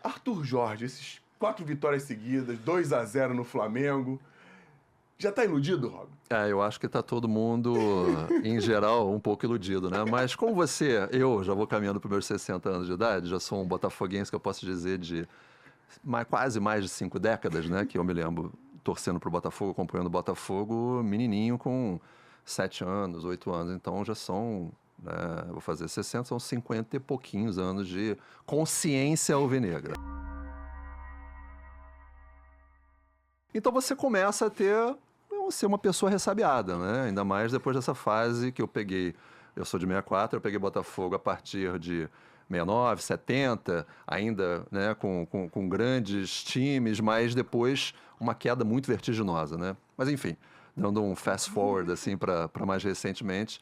Arthur Jorge, esses 4 vitórias seguidas, 2-0 no Flamengo. Já tá iludido, Rob? Eu acho que tá todo mundo, em geral, um pouco iludido, né? Mas como eu já vou caminhando para meus 60 anos de idade, já sou um botafoguense que eu posso dizer de quase mais de 5 décadas, né? Que eu me lembro torcendo pro Botafogo, acompanhando o Botafogo, menininho com 7 anos, 8 anos. Então já são, né, vou fazer 60, são 50 e pouquinhos anos de consciência alvinegra. Então você começa a ser uma pessoa ressabiada, né? Ainda mais depois dessa fase que eu peguei. Eu sou de 64, eu peguei Botafogo a partir de 69, 70, ainda, né, com grandes times, mas depois uma queda muito vertiginosa, né? Mas enfim, dando um fast forward assim para mais recentemente.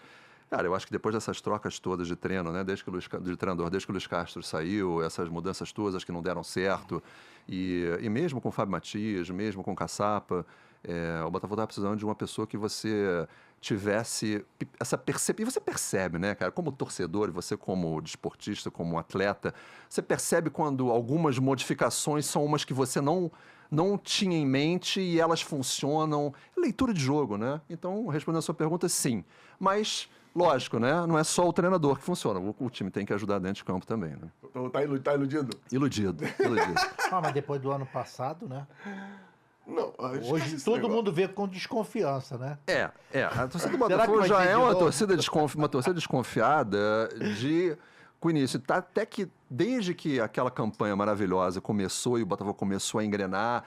Cara, eu acho que depois dessas trocas todas de treino, né, desde que o Luiz Castro saiu, essas mudanças todas que não deram certo, e mesmo com o Fábio Matias, mesmo com o Caçapa, o Botafogo estava precisando de uma pessoa que você tivesse essa percepção. E você percebe, né, cara, como torcedor, e você como desportista, como atleta, você percebe quando algumas modificações são umas que você não tinha em mente e elas funcionam. Leitura de jogo, né? Então, respondendo a sua pergunta, sim. Mas, lógico, né? Não é só o treinador que funciona. O time tem que ajudar dentro de campo também, né? Então, tá iludido? Iludido. Mas depois do ano passado, né? Não, hoje todo mundo vê com desconfiança, né? A torcida do Botafogo já é uma torcida desconfiada com o início. Tá, até que, desde que aquela campanha maravilhosa começou e o Botafogo começou a engrenar...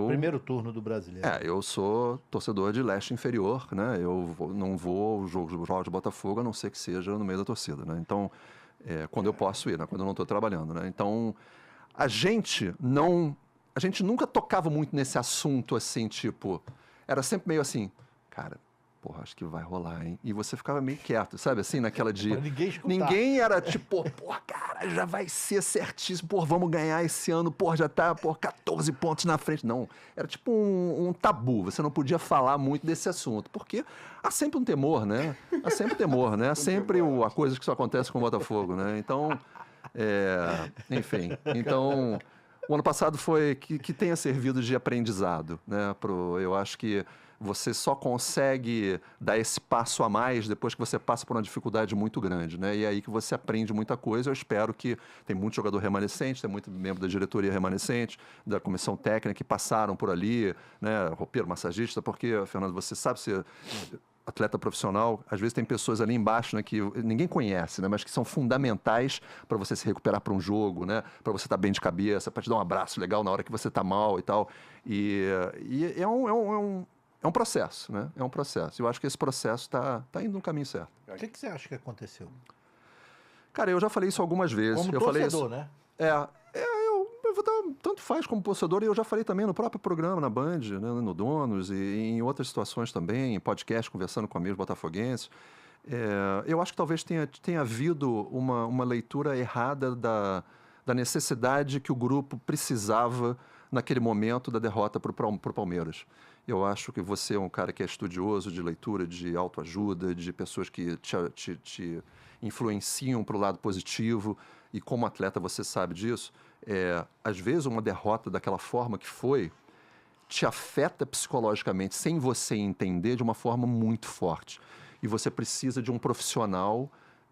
Primeiro turno do Brasileiro. Eu sou torcedor de leste inferior, né? Eu não vou aos jogos de Botafogo, a não ser que seja no meio da torcida, né? Então, quando eu posso ir, né? Quando eu não estou trabalhando, né? Então, a gente nunca tocava muito nesse assunto, assim, tipo... Era sempre meio assim, cara, porra, acho que vai rolar, hein? E você ficava meio quieto, sabe? Assim, naquela de... Ninguém era tipo, porra, cara, já vai ser certíssimo, porra, vamos ganhar esse ano, porra, já tá, 14 pontos na frente. Não, era tipo um tabu, você não podia falar muito desse assunto, porque há sempre um temor, né? Há sempre temor, né? Há sempre a coisa que só acontece com o Botafogo, né? Então, enfim, então... O ano passado foi que tenha servido de aprendizado, né? Eu acho que você só consegue dar esse passo a mais depois que você passa por uma dificuldade muito grande, né? E é aí que você aprende muita coisa. Eu espero que tem muito jogador remanescente, tem muito membro da diretoria remanescente, da comissão técnica que passaram por ali, né? Roupeiro, massagista, porque, Fernando, você sabe se... atleta profissional, às vezes tem pessoas ali embaixo, né, que ninguém conhece, né, mas que são fundamentais para você se recuperar para um jogo, né, para você estar bem de cabeça, para te dar um abraço legal na hora que você está mal e tal. E é um processo, né? É um processo. Eu acho que esse processo está indo no caminho certo. O que você acha que aconteceu? Cara, eu já falei isso algumas vezes. Como eu torcedor, falei isso, né? eu vou dar, tanto faz como torcedor, e eu já falei também no próprio programa, na Band, né, no Donos, e em outras situações também, em podcast, conversando com amigos botafoguenses. Eu acho que talvez tenha havido uma leitura errada da necessidade que o grupo precisava naquele momento da derrota para o Palmeiras. Eu acho que você é um cara que é estudioso de leitura, de autoajuda, de pessoas que te influenciam para o lado positivo, e como atleta você sabe disso. Às vezes uma derrota daquela forma que foi te afeta psicologicamente sem você entender de uma forma muito forte. E você precisa de um profissional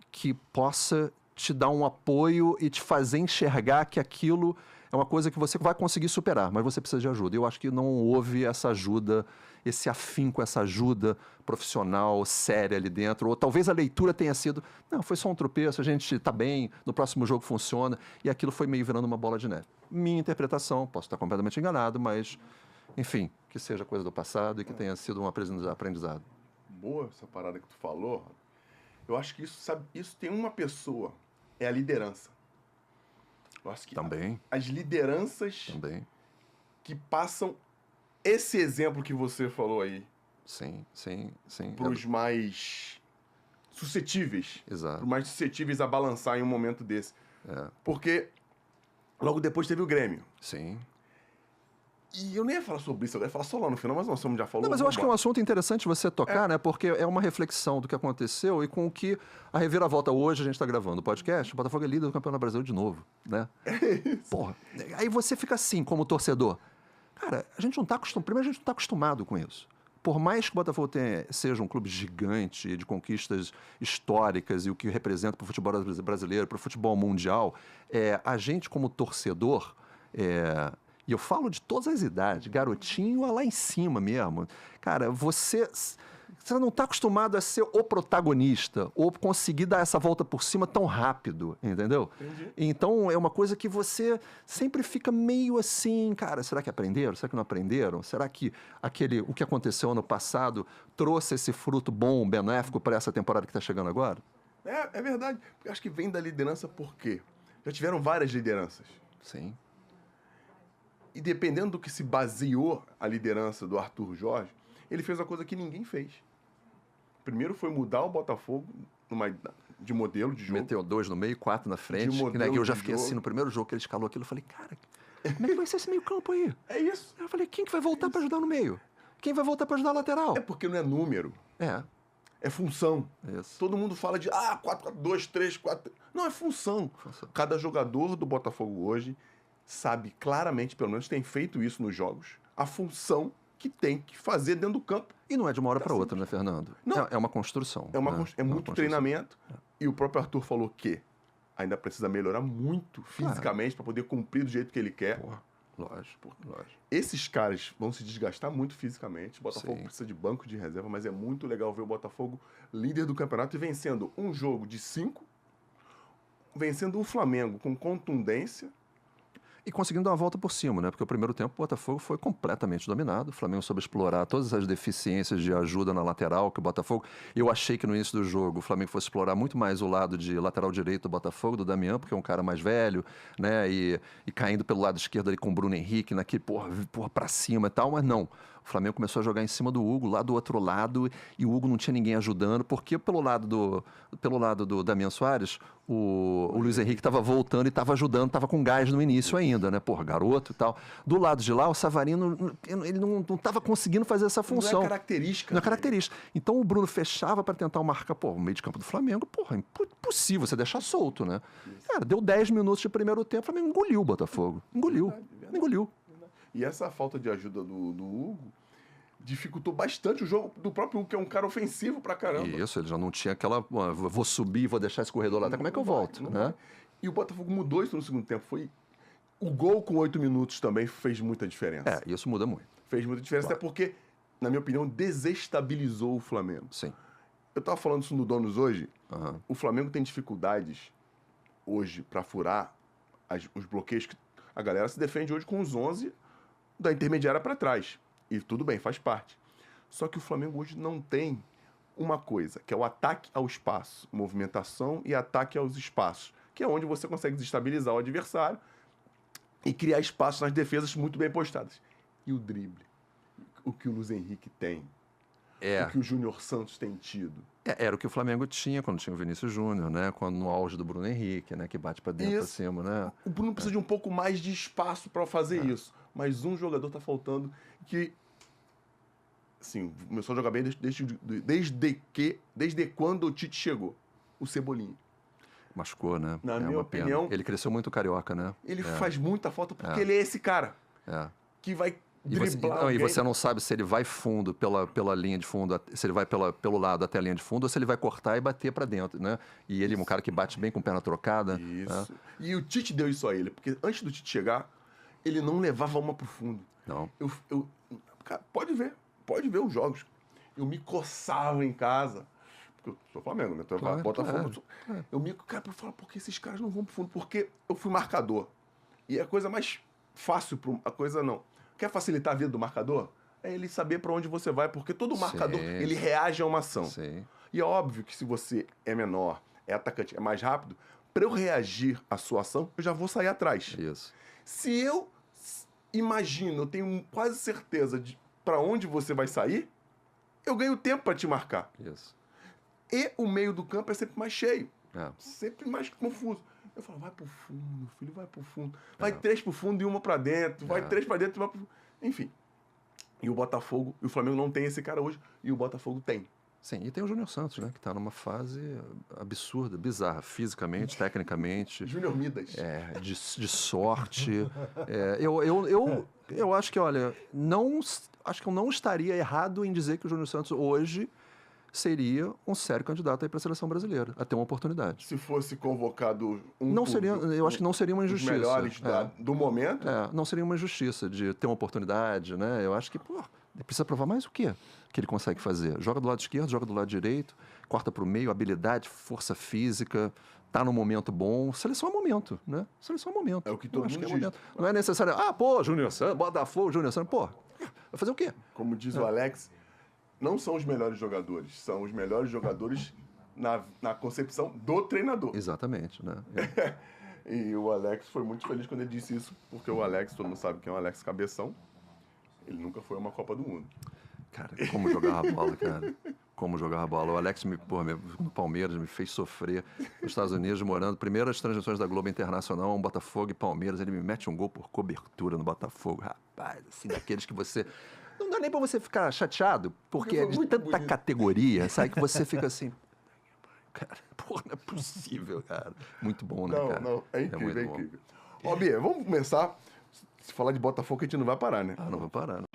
que possa te dar um apoio e te fazer enxergar que aquilo é uma coisa que você vai conseguir superar, mas você precisa de ajuda. Eu acho que não houve essa ajuda, esse afinco, essa ajuda profissional, séria ali dentro. Ou talvez a leitura tenha sido, não, foi só um tropeço, a gente está bem, no próximo jogo funciona. E aquilo foi meio virando uma bola de neve. Minha interpretação, posso estar completamente enganado, mas, enfim, que seja coisa do passado e que tenha sido um aprendizado. Boa essa parada que tu falou. Eu acho que isso tem uma pessoa, é a liderança. Eu acho que também. As lideranças também. Que passam esse exemplo que você falou aí. Sim. Para os mais suscetíveis. Exato. Para os mais suscetíveis a balançar em um momento desse. Porque logo depois teve o Grêmio. Sim. E eu nem ia falar sobre isso, eu ia falar só lá no final, mas nós já falou. Não, mas eu acho que é um assunto interessante você tocar, né? Porque é uma reflexão do que aconteceu e com o que a reviravolta hoje, a gente está gravando o podcast, o Botafogo é líder do Campeonato Brasileiro de novo, né? Porra, aí você fica assim, como torcedor. Cara, a gente não está acostumado, primeiro a gente não está acostumado com isso. Por mais que o Botafogo seja um clube gigante, de conquistas históricas e o que representa para o futebol brasileiro, para o futebol mundial, a gente como torcedor... E eu falo de todas as idades, garotinho lá em cima mesmo. Cara, você não está acostumado a ser o protagonista ou conseguir dar essa volta por cima tão rápido, entendeu? Entendi. Então, é uma coisa que você sempre fica meio assim, cara, será que aprenderam? Será que não aprenderam? Será que o que aconteceu ano passado trouxe esse fruto bom, benéfico para essa temporada que está chegando agora? É verdade. Eu acho que vem da liderança por quê? Já tiveram várias lideranças. Sim. E dependendo do que se baseou a liderança do Arthur Jorge, ele fez uma coisa que ninguém fez. Primeiro foi mudar o Botafogo de modelo de jogo. Meteu 2 no meio, 4 na frente. Que eu já fiquei assim, no primeiro jogo que ele escalou aquilo, eu falei, cara, como é que vai ser esse meio campo aí? É isso. Eu falei, quem que vai voltar para ajudar no meio? Quem vai voltar para ajudar a lateral? É porque não é número. É função. Isso. Todo mundo fala de 4-4-2, 3-4... Não, é função. Cada jogador do Botafogo hoje sabe claramente, pelo menos tem feito isso nos jogos, a função que tem que fazer dentro do campo. E não é de uma hora para outra, né, Fernando? Não. É uma construção. É muito treinamento. E o próprio Arthur falou que ainda precisa melhorar muito fisicamente para poder cumprir do jeito que ele quer. Porra, lógico. Esses caras vão se desgastar muito fisicamente. O Botafogo Sim. precisa de banco de reserva, mas é muito legal ver o Botafogo líder do campeonato e vencendo um jogo de 5, vencendo um Flamengo com contundência. E conseguindo dar uma volta por cima, né? Porque o primeiro tempo o Botafogo foi completamente dominado. O Flamengo soube explorar todas as deficiências de ajuda na lateral que o Botafogo... Eu achei que no início do jogo o Flamengo fosse explorar muito mais o lado de lateral direito do Botafogo, do Damião, porque é um cara mais velho, né? E caindo pelo lado esquerdo ali com o Bruno Henrique, naquele porra pra cima e tal, mas não. O Flamengo começou a jogar em cima do Hugo, lá do outro lado, e o Hugo não tinha ninguém ajudando, porque pelo lado do Damião Soares, o Luiz Henrique estava voltando e estava ajudando, estava com gás no início ainda, né? Porra, garoto e tal. Do lado de lá, o Savarino, ele não estava conseguindo fazer essa função. Não é característica. Não é característica. Então o Bruno fechava para tentar marcar, o meio de campo do Flamengo, impossível você deixar solto, né? Cara, deu 10 minutos de primeiro tempo, o Flamengo engoliu o Botafogo. Engoliu. E essa falta de ajuda do Hugo dificultou bastante o jogo do próprio Hugo, que é um cara ofensivo pra caramba. Isso, ele já não tinha aquela... Vou subir, vou deixar esse corredor lá, até como é que eu volto, né? E o Botafogo mudou isso no segundo tempo. O gol com 8 minutos também fez muita diferença. Isso muda muito. Fez muita diferença, até porque, na minha opinião, desestabilizou o Flamengo. Sim. Eu tava falando isso no Donos hoje. Uhum. O Flamengo tem dificuldades hoje pra furar os bloqueios que a galera se defende hoje com os 11 da intermediária pra trás. E tudo bem, faz parte. Só que o Flamengo hoje não tem uma coisa, que é o ataque ao espaço, movimentação e ataque aos espaços, que é onde você consegue desestabilizar o adversário e criar espaços nas defesas muito bem postadas. E o drible, o que o Luiz Henrique tem, o que o Júnior Santos tem tido. Era o que o Flamengo tinha quando tinha o Vinícius Júnior, né? No auge do Bruno Henrique, né? Que bate para dentro, para cima, né? O Bruno precisa de um pouco mais de espaço para fazer isso. Mas um jogador tá faltando que, assim, começou a jogar bem desde quando o Tite chegou. O Cebolinha. Machucou, né? Na minha opinião... Pena. Ele cresceu muito carioca, né? Ele faz muita falta porque ele é esse cara. Que vai driblar e você não sabe se ele vai fundo pela linha de fundo, se ele vai pelo lado até a linha de fundo, ou se ele vai cortar e bater para dentro, né? E ele é um cara que bate bem com perna trocada. Isso. Né? E o Tite deu isso a ele, porque antes do Tite chegar, ele não levava uma pro fundo. Não. Cara, pode ver os jogos. Eu me coçava em casa, porque eu sou Flamengo, né? Então, Botafogo. Cara, eu falo, por que esses caras não vão pro fundo? Porque eu fui marcador. E a coisa mais fácil, a coisa não. Quer facilitar a vida do marcador? É ele saber para onde você vai, porque todo marcador, ele reage a uma ação. Sim. E é óbvio que se você é menor, é atacante, é mais rápido, para eu reagir à sua ação, eu já vou sair atrás. Isso. Se eu imagino, eu tenho quase certeza de para onde você vai sair, eu ganho tempo para te marcar. Isso. E o meio do campo é sempre mais cheio. Sempre mais confuso. Eu falo, vai pro fundo, filho, vai pro fundo. Vai 3 pro fundo e uma pra dentro. Vai 3 pra dentro e uma pro fundo. Enfim. E o Botafogo, e o Flamengo não tem esse cara hoje, e o Botafogo tem. Sim, e tem o Júnior Santos, né? Que está numa fase absurda, bizarra, fisicamente, tecnicamente. Júnior Midas. De sorte. Eu acho que, olha, acho que eu não estaria errado em dizer que o Júnior Santos hoje seria um sério candidato aí para a seleção brasileira, a ter uma oportunidade. Se fosse convocado eu acho que não seria uma injustiça. Os melhores do momento. Não seria uma injustiça de ter uma oportunidade, né? Eu acho que, ele precisa provar mais o quê que ele consegue fazer? Joga do lado esquerdo, joga do lado direito, corta para o meio, habilidade, força física, tá no momento bom. Seleção é momento, né? Seleção é momento. É o que todo mundo diz. Momento. Não é necessário, Júnior Santos, Botafogo, Júnior Santos, vai fazer o quê? Como diz o Alex, não são os melhores jogadores, são os melhores jogadores na concepção do treinador. Exatamente, né? E o Alex foi muito feliz quando ele disse isso, porque o Alex, todo mundo sabe quem é o Alex Cabeção, ele nunca foi a uma Copa do Mundo. Cara, como jogava a bola, cara. Como jogava a bola. O Alex, no Palmeiras, me fez sofrer. Nos Estados Unidos, morando. Primeiras transmissões da Globo Internacional, Botafogo e Palmeiras. Ele me mete um gol por cobertura no Botafogo. Rapaz, assim, daqueles que você... Não dá nem pra você ficar chateado, porque é de tanta categoria, sabe? Que você fica assim... Cara, não é possível, cara. Muito bom, né, cara? Não, é incrível, é incrível. Ó, Bia, vamos começar. Se falar de Botafogo, a gente não vai parar, né? Não vai parar, né?